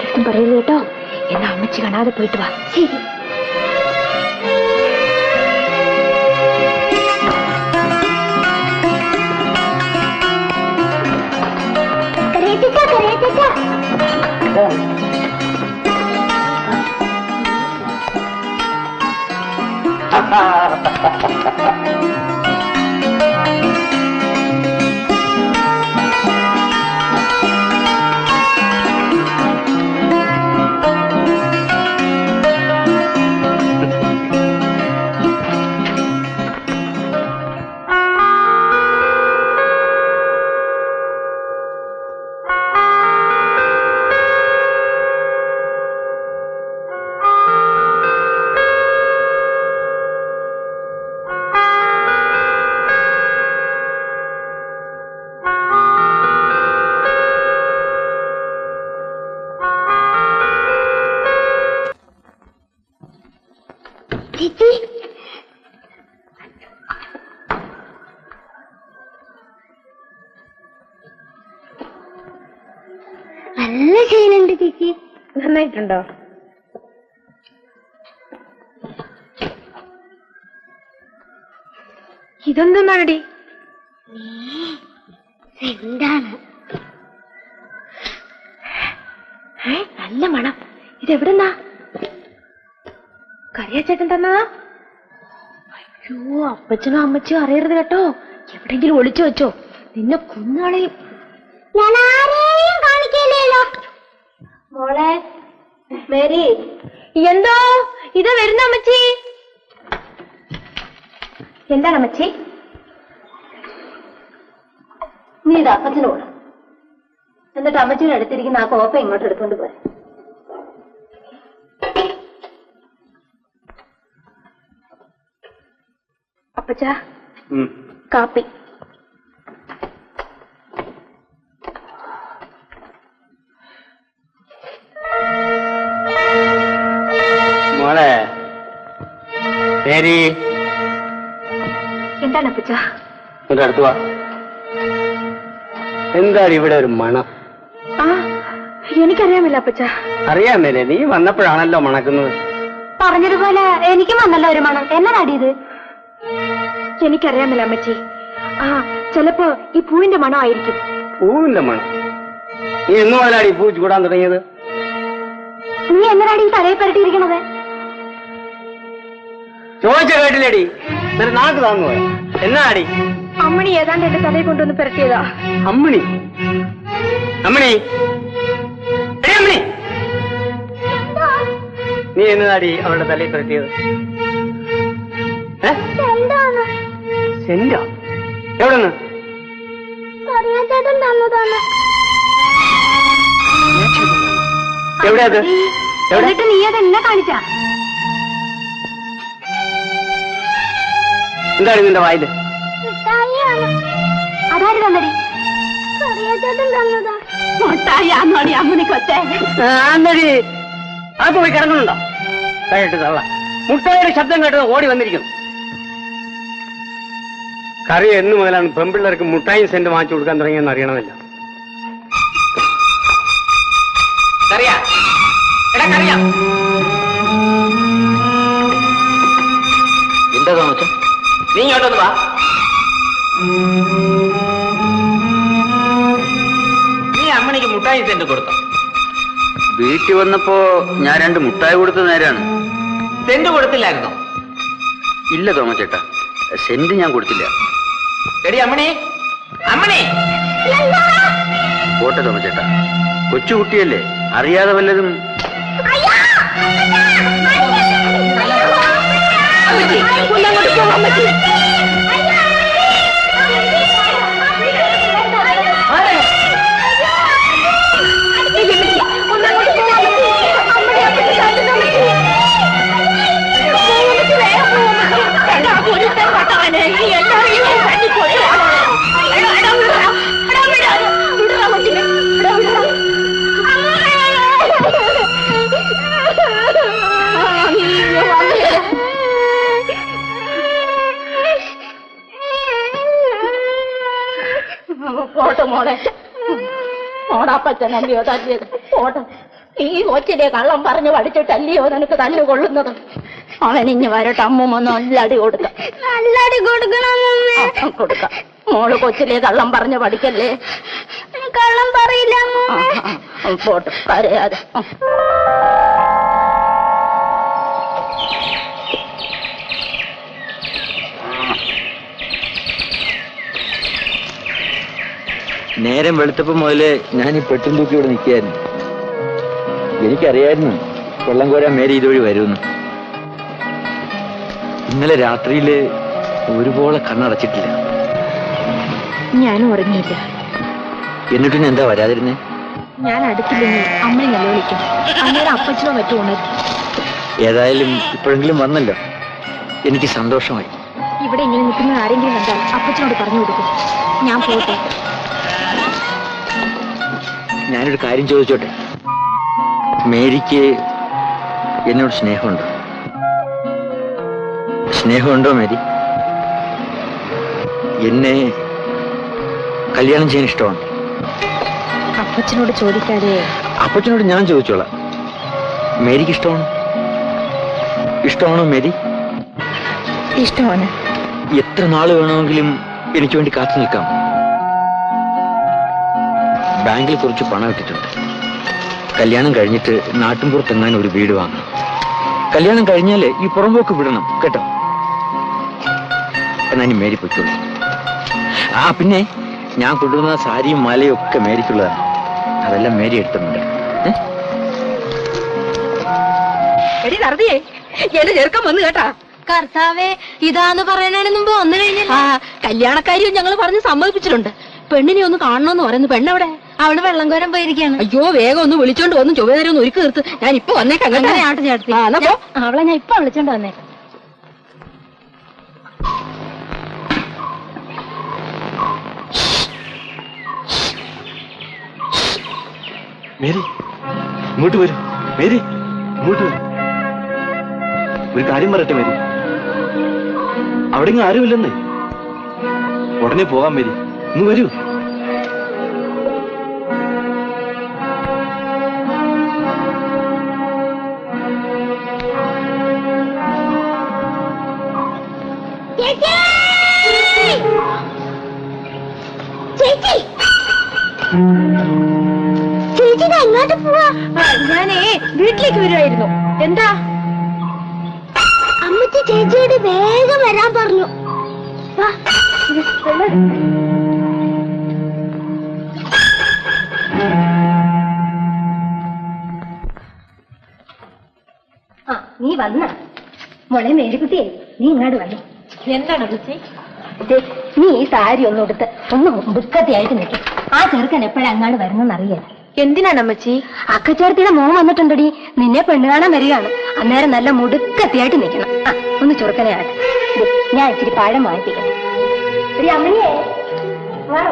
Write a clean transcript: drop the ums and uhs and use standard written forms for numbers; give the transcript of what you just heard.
ആരും പറയില്ല കേട്ടോ. എന്നാ അമ്മച്ചി കാണാതെ പോയിട്ട് വാ. ശരി. നല്ല ശീലുണ്ട് ചേച്ചി. നന്നായിട്ടുണ്ടോ? ഇതൊന്നാടി എന്താണ്? നല്ല മണം. ഇതെവിടുന്നാ? കറിയാച്ചേട്ടൻ തന്നതാ? അയ്യോ, അപ്പച്ചനും അമ്മച്ചിയും അറിയരുത് കേട്ടോ. എവിടെങ്കിലും ഒളിച്ചു വെച്ചോ, നിന്നെ കുഞ്ഞാളെയും. ഞാൻ ആരെയും കാണിക്കില്ലല്ലോ. മോളെ മേരി. എന്തോ ഇത് വരുന്ന അമ്മച്ചി. എന്താണ് അമ്മച്ചി? നീ ഇത് അപ്പച്ചനോട്, എന്നിട്ട് അമ്മച്ചിയുടെ അടുത്തിരിക്കുന്ന ആ കോപ്പ ഇങ്ങോട്ട് എടുത്തോണ്ട് പോരെ. അപ്പച്ച, കാപ്പി. മോളെ മേരി. എന്താണ് അപ്പച്ച? എന്റെ അടുത്ത് വാ. എന്താണ് ഇവിടെ ഒരു മണം? ആ, എനിക്കറിയാമില്ല അപ്പച്ച. അറിയാമല്ലേ, നീ വന്നപ്പോഴാണല്ലോ മണക്കുന്നത്. പറഞ്ഞതുപോലെ എനിക്കും വന്നല്ലോ ഒരു മണം. എന്നതാടി ഇത്? എനിക്കറിയാമില്ല അമ്മച്ചി. ആ, ചിലപ്പോ ഈ പൂവിന്റെ മണം ആയിരിക്കും. പൂവിന്റെ മണം? നീ എന്ന് മുതലാടി പൂ ചൂടാൻ തുടങ്ങിയത്? നീ എന്നതാടി തലയിൽ പരട്ടിയിരിക്കണത്? ചോദിച്ച കേട്ടില്ലേടി? എന്നിട്ട് നാക്ക് താന്നു പോയ എന്നാടി? അമ്മണി ഏതാണ്ട് എന്റെ തലയിൽ കൊണ്ടുവന്ന് പരട്ടിയതാ. അമ്മണി? അമ്മണി, അമ്മണി, നീ എന്നതാടി അവളുടെ തലയിൽ പരട്ടിയത്? സെന്റോ? എവിടെന്ന്? എവിടെയത്? എന്നിട്ട് നീ അതെന്നെ കാണിച്ച? എന്താണ് നിന്റെ വായില്? അതാര് തന്നടി? മുട്ടായി അമ്മണിക്കൊത്തെ. അത് പോയി കിടങ്ങുന്നുണ്ടോ? കേട്ട് തള്ള. മുട്ടായിയുടെ ശബ്ദം കേട്ടത് ഓടി വന്നിരിക്കുന്നു. കറി എന്ന് മുതലാണ് പെമ്പിള്ളേർക്ക് മുട്ടായും സെന്റ് വാങ്ങിച്ചു കൊടുക്കാൻ തുടങ്ങിയെന്ന് അറിയണമല്ലോ. എന്താ തോന്നുന്നു? നീ ഇങ്ങോട്ടൊന്ന് വാ. നീ അമ്മണിക്ക് മുട്ടായി സെന്റ് കൊടുത്തോ? വീട്ടിൽ വന്നപ്പോ ഞാൻ 2 മുട്ടായി കൊടുത്ത നേരാണ്. സെന്റ് കൊടുത്തില്ലായിരുന്നോ? ഇല്ല തോമച്ചേട്ടാ, സെന്റ് ഞാൻ കൊടുത്തില്ല. എടി അമ്മണി, അമ്മണി. പോട്ടെ തോമച്ചേട്ടാ, കൊച്ചുകുട്ടിയല്ലേ, അറിയാതെ വല്ലതും. പോട്ടെ മോളെ, മോടാപ്പച്ചനല്ലയോ തല്ലിയത്. പോട്ടെ, ഈ കൊച്ചിനെ കള്ളം പറഞ്ഞു പഠിച്ചിട്ടല്ലയോ നിനക്ക് തല്ല് കൊള്ളുന്നത്? അവൻ ഇനി വരട്ടെ, അമ്മൂമ്മ നല്ല അടി കൊടുക്കാം. നല്ല അടി കൊടുക്കണം. കൊടുക്കാം. മോള് കൊച്ചിലെ കള്ളം പറഞ്ഞു പഠിക്കല്ലേ. കള്ളം പറയില്ല. പോട്ടെ, കരയാതെ. നേരം വെളുത്തപ്പം മുതലേ ഞാൻ ഈ പെട്ടും തൂക്കി ഇവിടെ നിൽക്കുകയായിരുന്നു. എനിക്കറിയായിരുന്നു വെള്ളം കോരാൻ മേരി ഇതുവഴി വരുമെന്ന്. ഇന്നലെ രാത്രിയില് ഒരുപോലെ കണ്ണടച്ചിട്ടില്ല. ഞാനും ഉറങ്ങിയില്ല. എന്നിട്ടും എന്താ വരാതിരുന്നേ? ഞാൻ അടുത്തില്ലെങ്കിൽ അമ്മയെ നല്ല വിളിക്കും. അന്നേരം അപ്പച്ചനോ മറ്റോ ഉണരും. ഏതായാലും ഇപ്പോഴെങ്കിലും വന്നല്ലോ, എനിക്ക് സന്തോഷമായി. ഇവിടെ ഇങ്ങനെ നിൽക്കുന്ന ആരെങ്കിലും കണ്ടാൽ അപ്പച്ചനോട് പറഞ്ഞു കൊടുക്കും. ഞാൻ പോട്ടെ. ഞാനൊരു കാര്യം ചോദിച്ചോട്ടെ, മേരിക്ക് എന്നോട് സ്നേഹമുണ്ടോ? സ്നേഹമുണ്ടോ മേരി? എന്നെ കല്യാണം ചെയ്യാൻ ഇഷ്ടമാണ്. അപ്പച്ചനോട് ചോദിക്കാതെ. അപ്പച്ചനോട് ഞാൻ ചോദിച്ചോളാം. മേരിക്ക് ഇഷ്ടമാണോ? ഇഷ്ടമാണോ മേരി? ഇഷ്ടമാണ്. എത്ര നാള് വേണമെങ്കിലും എനിക്ക് വേണ്ടി കാത്തു നിൽക്കാം. ബാങ്കിൽ കുറച്ച് പണം ഇട്ടിട്ടുണ്ട്. കല്യാണം കഴിഞ്ഞിട്ട് നാട്ടിൻപുറത്തെങ്ങാനും ഒരു വീട് വാങ്ങണം. കല്യാണം കഴിഞ്ഞാല് ഈ പുറമ്പോക്ക് വിടണം കേട്ടോ. എന്നാ ഇനി മേരി പൊയ്ക്കോളൂ. ആ പിന്നെ ഞാൻ കൊണ്ടുവന്ന സാരിയും മാലയും ഒക്കെ മേരിക്കുള്ളതാണ്. അതെല്ലാം മേരി എടുത്തിട്ടുണ്ട്. എന്റെ ചെറുക്കം വന്നു കേട്ടാ. കർത്താവേ, ഇതാന്ന് പറയാനതിന് മുമ്പ് വന്നു കഴിഞ്ഞില്ല. കല്യാണക്കാരിയും ഞങ്ങൾ പറഞ്ഞ് സമ്മതിപ്പിച്ചിട്ടുണ്ട്. പെണ്ണിനെ ഒന്ന് കാണണമെന്ന് പറയുന്നു. പെണ്ണെവിടെ? അവള് വെള്ളം കോരാൻ പോയിരിക്കാണ്. അയ്യോ, വേഗം ഒന്ന് വിളിച്ചോണ്ട് വന്നു ചൊവ്വേരം ഒന്ന് ഒരുക്കി തീർത്ത്. ഞാൻ ഇപ്പൊ വന്നേക്കാം. അവളെ ഞാൻ ഇപ്പൊ വിളിച്ചോണ്ട് വന്നേക്കാം. മേരി, ഇങ്ങോട്ട് വരൂ. മേരി, ഇങ്ങോട്ട് വരൂ. ഒരു കാര്യം പറയട്ടെ മേരി, അവിടെ ഇങ്ങ് ആരുമില്ലെന്ന്. ഉടനെ പോകാം മേരി, ഇന്ന് വരൂ. ഞാനേ വീട്ടിലേക്ക് വരുമായിരുന്നു. എന്താ? അമ്മച്ചി ചേച്ചിയോട് വേഗം വരാൻ പറഞ്ഞു. നീ വന്ന മോളെ മേരിക്കുട്ടിയെ, നീ ഇങ്ങോട്ട് വന്നു. എന്താണ് അമ്മച്ചി? നീ ഈ സാരി ഒന്നും എടുത്ത് ഒന്ന് ബുക്കത്തിയായിട്ട് നിൽക്കും. ആ ചെറുക്കൻ എപ്പോഴാ അങ്ങാട് വരുന്നെന്നറിയാം. എന്തിനാണ് അമ്മച്ചി? അക്കച്ചേർത്തിയുടെ മോൻ വന്നിട്ടുണ്ടടി. നിന്നെ പെണ്ണ് കാണാൻ വരികയാണ്. അന്നേരം നല്ല മുടുക്കത്തിയായിട്ട് നിൽക്കണം. ആ, ഒന്ന് ചുറുക്കനെ ആട്ടെ. ഞാൻ ഇച്ചിരി പഴം വാങ്ങിപ്പിക്കട്ടെ. അമ്മനിയേ, വാ.